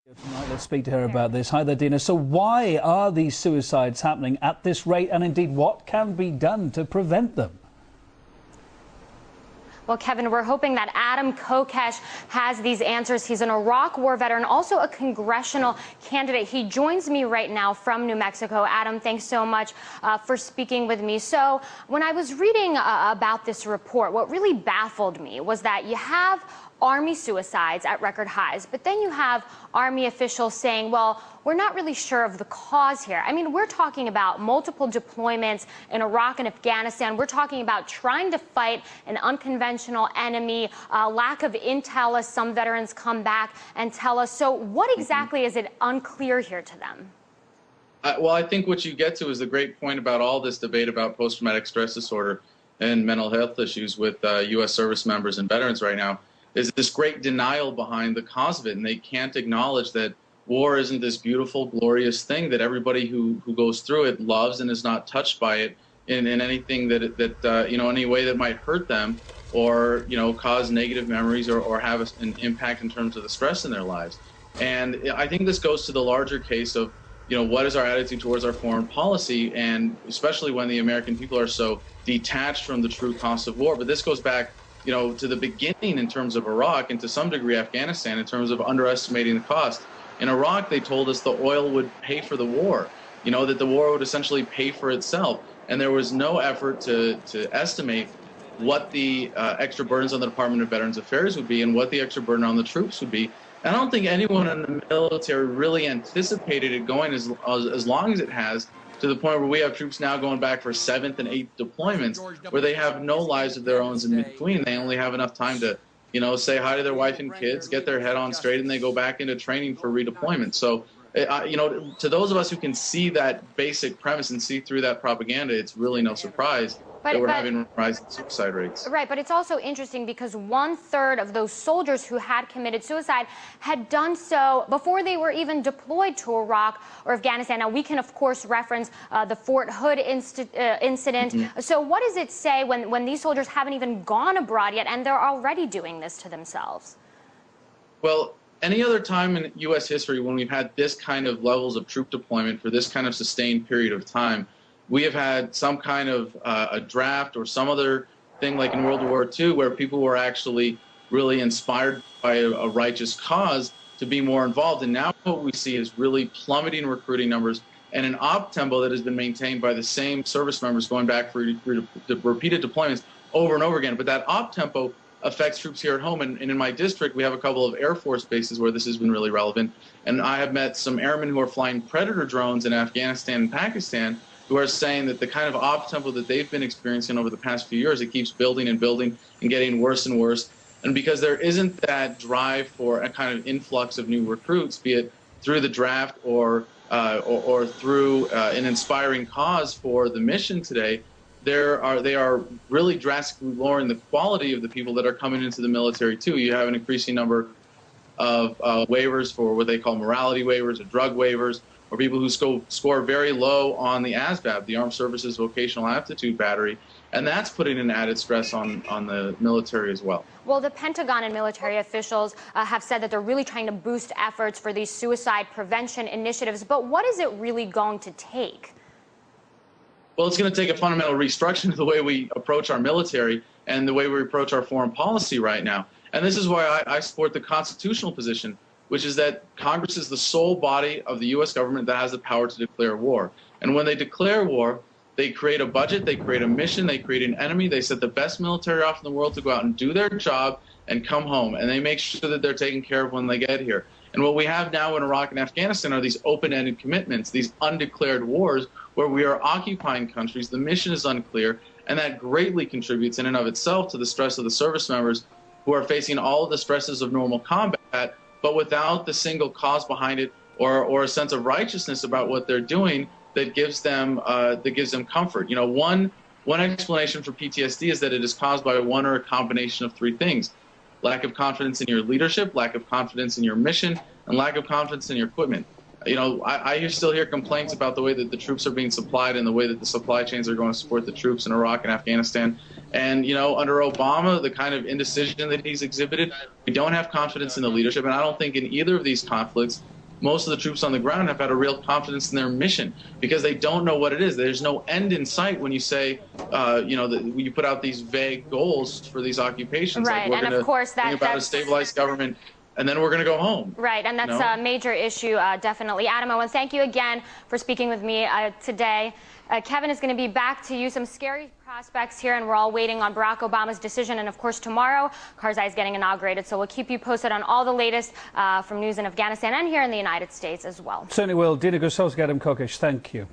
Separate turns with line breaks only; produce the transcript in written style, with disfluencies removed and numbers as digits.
Tonight, let's speak to her about this. Hi there, Dina. So why are these suicides happening at this rate, and indeed what can be done to prevent them?
Well, Kevin, we're hoping that Adam Kokesh has these answers. He's an Iraq war veteran, also a congressional candidate. He joins me right now from New Mexico. Adam, thanks so much for speaking with me. So when I was reading about this report, what really baffled me was that you have Army suicides at record highs, but then you have Army officials saying, well, we're not really sure of the cause here. I mean, we're talking about multiple deployments in Iraq and Afghanistan. We're talking about trying to fight an unconventional enemy, lack of intel as some veterans come back and tell us. So what exactly is it unclear here to them?
Well, I think what you get to is the great point about all this debate about post-traumatic stress disorder and mental health issues with U.S. service members and veterans right now. Is this great denial behind the cause of it, and they can't acknowledge that war isn't this beautiful, glorious thing that everybody who goes through it loves and is not touched by it in anything that any way that might hurt them or cause negative memories or have an impact in terms of the stress in their lives. And I think this goes to the larger case of what is our attitude towards our foreign policy, and especially when the American people are so detached from the true cost of war. But this goes back to the beginning in terms of Iraq and to some degree Afghanistan in terms of underestimating the cost. In Iraq, they told us the oil would pay for the war, that the war would essentially pay for itself. And there was no effort to estimate what the extra burdens on the Department of Veterans Affairs would be and what the extra burden on the troops would be. And I don't think anyone in the military really anticipated it going as long as it has, to the point where we have troops now going back for 7th and 8th deployments where they have no lives of their own in between. They only have enough time to, say hi to their wife and kids, get their head on straight, and they go back into training for redeployment. So, to those of us who can see that basic premise and see through that propaganda, it's really no surprise that we're having rising suicide rates.
Right, but it's also interesting because 1/3 of those soldiers who had committed suicide had done so before they were even deployed to Iraq or Afghanistan. Now, we can, of course, reference the Fort Hood incident. So what does it say when these soldiers haven't even gone abroad yet and they're already doing this to themselves?
Well, any other time in U.S. history when we've had this kind of levels of troop deployment for this kind of sustained period of time, we have had some kind of a draft or some other thing like in World War II where people were actually really inspired by a righteous cause to be more involved. And now what we see is really plummeting recruiting numbers and an op tempo that has been maintained by the same service members going back for repeated deployments over and over again. But that op tempo affects troops here at home. And in my district, we have a couple of Air Force bases where this has been really relevant. And I have met some airmen who are flying Predator drones in Afghanistan and Pakistan who are saying that the kind of op tempo that they've been experiencing over the past few years, it keeps building and building and getting worse and worse. And because there isn't that drive for a kind of influx of new recruits, be it through the draft or through an inspiring cause for the mission today, they are really drastically lowering the quality of the people that are coming into the military too. You have an increasing number of waivers for what they call morality waivers or drug waivers, or people who score very low on the ASVAB, the Armed Services Vocational Aptitude Battery, and that's putting an added stress on the military as well.
Well, the Pentagon and military officials have said that they're really trying to boost efforts for these suicide prevention initiatives, but what is it really going to take?
Well, it's going to take a fundamental restructuring of the way we approach our military and the way we approach our foreign policy right now. And this is why I support the constitutional position, which is that Congress is the sole body of the U.S. government that has the power to declare war. And when they declare war, they create a budget, they create a mission, they create an enemy, they set the best military off in the world to go out and do their job and come home. And they make sure that they're taken care of when they get here. And what we have now in Iraq and Afghanistan are these open-ended commitments, these undeclared wars where we are occupying countries, the mission is unclear, and that greatly contributes in and of itself to the stress of the service members who are facing all of the stresses of normal combat, but without the single cause behind it or a sense of righteousness about what they're doing that gives them comfort. One explanation for PTSD is that it is caused by one or a combination of three things: lack of confidence in your leadership, lack of confidence in your mission, and lack of confidence in your equipment. I still hear complaints about the way that the troops are being supplied and the way that the supply chains are going to support the troops in Iraq and Afghanistan. And, under Obama, the kind of indecision that he's exhibited, we don't have confidence in the leadership. And I don't think in either of these conflicts most of the troops on the ground have had a real confidence in their mission because they don't know what it is. There's no end in sight when you say, you put out these vague goals for these occupations.
Right,
like we're
and of course
bring about a stabilized government, and then we're going to go home.
Right, and that's a major issue, definitely. Adam, I want to thank you again for speaking with me today. Kevin is going to be back to you. Some scary prospects here, and we're all waiting on Barack Obama's decision. And, of course, tomorrow, Karzai is getting inaugurated. So we'll keep you posted on all the latest from news in Afghanistan and here in the United States as well.
Certainly will. Dina Grosowski, Adam Kokesh, thank you.